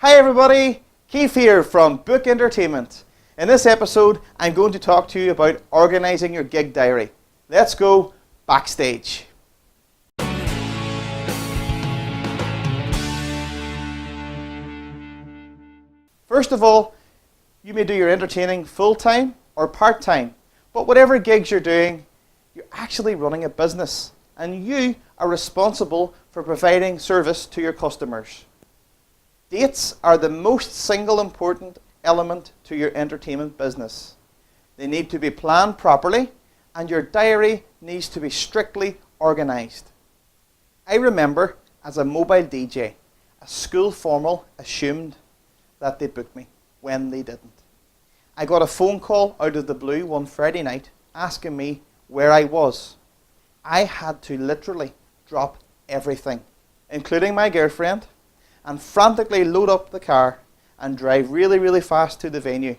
Hi everybody, Keith here from Book Entertainment. In this episode, I'm going to talk to you about organising your gig diary. Let's go backstage. First of all, you may do your entertaining full-time or part-time, but whatever gigs you're doing, you're actually running a business and you are responsible for providing service to your customers. Dates are the most single important element to your entertainment business. They need to be planned properly and your diary needs to be strictly organised. I remember as a mobile DJ, a school formal assumed that they'd book me when they didn't. I got a phone call out of the blue one Friday night asking me where I was. I had to literally drop everything, including my girlfriend, and frantically load up the car and drive really fast to the venue.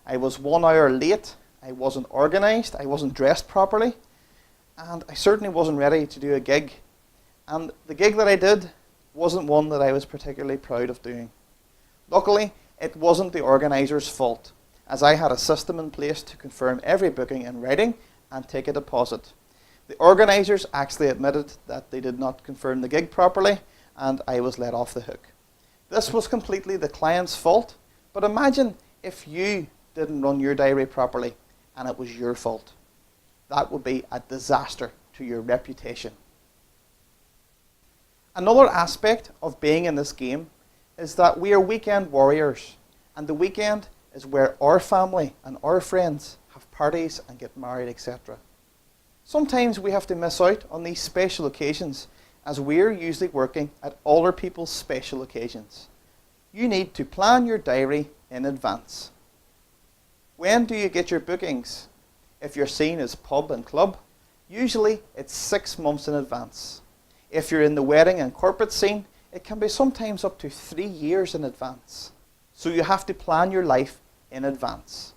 I was 1 hour late, I wasn't organised, I wasn't dressed properly, and I certainly wasn't ready to do a gig. And the gig that I did wasn't one that I was particularly proud of doing. Luckily, it wasn't the organiser's fault, as I had a system in place to confirm every booking in writing and take a deposit. The organisers actually admitted that they did not confirm the gig properly, and I was let off the hook. This was completely the client's fault, but imagine if you didn't run your diary properly and it was your fault. That would be a disaster to your reputation. Another aspect of being in this game is that we are weekend warriors, and the weekend is where our family and our friends have parties and get married, etc. Sometimes we have to miss out on these special occasions as we're usually working at other people's special occasions. You need to plan your diary in advance. When do you get your bookings? If you're seen as pub and club, usually it's 6 months in advance. If you're in the wedding and corporate scene, it can be sometimes up to 3 years in advance. So you have to plan your life in advance.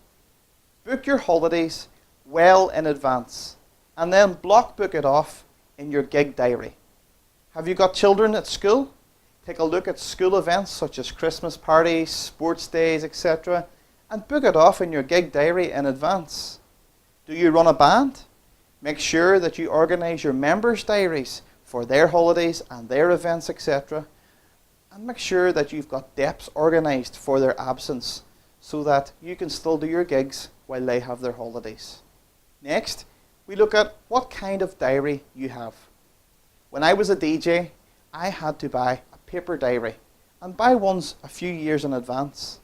Book your holidays well in advance and then block book it off in your gig diary. Have you got children at school? Take a look at school events such as Christmas parties, sports days, etc. and book it off in your gig diary in advance. Do you run a band? Make sure that you organise your members' diaries for their holidays and their events, etc. and make sure that you've got depths organised for their absence so that you can still do your gigs while they have their holidays. Next, we look at what kind of diary you have. When I was a DJ, I had to buy a paper diary and buy ones a few years in advance.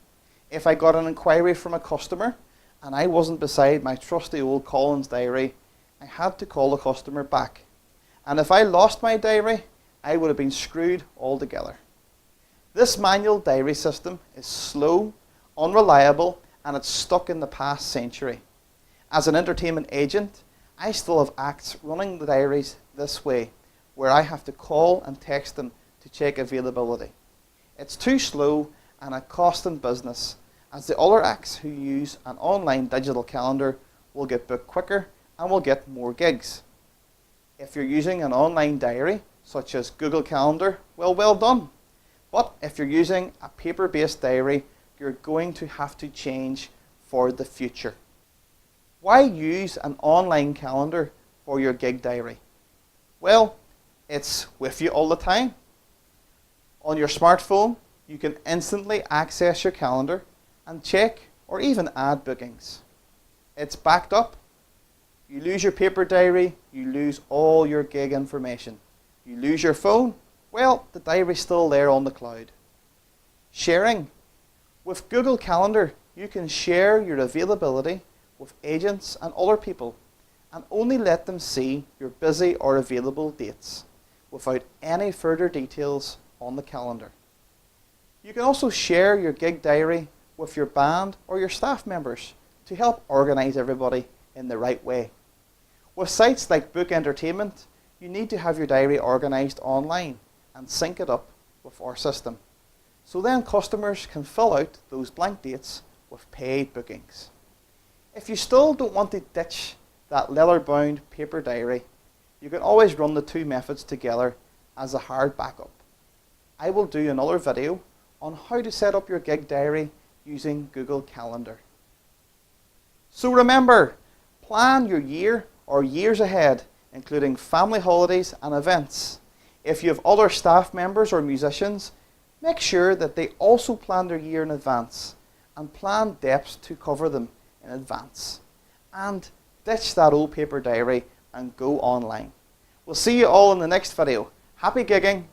If I got an inquiry from a customer and I wasn't beside my trusty old Collins diary, I had to call the customer back. And if I lost my diary, I would have been screwed altogether. This manual diary system is slow, unreliable, and it's stuck in the past century. As an entertainment agent, I still have acts running the diaries this way, where I have to call and text them to check availability. It's too slow and a cost in business, as the other acts who use an online digital calendar will get booked quicker and will get more gigs. If you're using an online diary, such as Google Calendar, well done. But if you're using a paper-based diary, you're going to have to change for the future. Why use an online calendar for your gig diary? Well, it's with you all the time. On your smartphone, you can instantly access your calendar and check or even add bookings. It's backed up. You lose your paper diary, you lose all your gig information. You lose your phone, well, the diary's still there on the cloud. Sharing. With Google Calendar, you can share your availability with agents and other people and only let them see your busy or available dates without any further details on the calendar. You can also share your gig diary with your band or your staff members to help organise everybody in the right way. With sites like Book Entertainment, you need to have your diary organised online and sync it up with our system. So then customers can fill out those blank dates with paid bookings. If you still don't want to ditch that leather-bound paper diary, you can always run the two methods together as a hard backup. I will do another video on how to set up your gig diary using Google Calendar. So remember, plan your year or years ahead, including family holidays and events. If you have other staff members or musicians, make sure that they also plan their year in advance and plan dates to cover them in advance. And ditch that old paper diary and go online. We'll see you all in the next video. Happy gigging!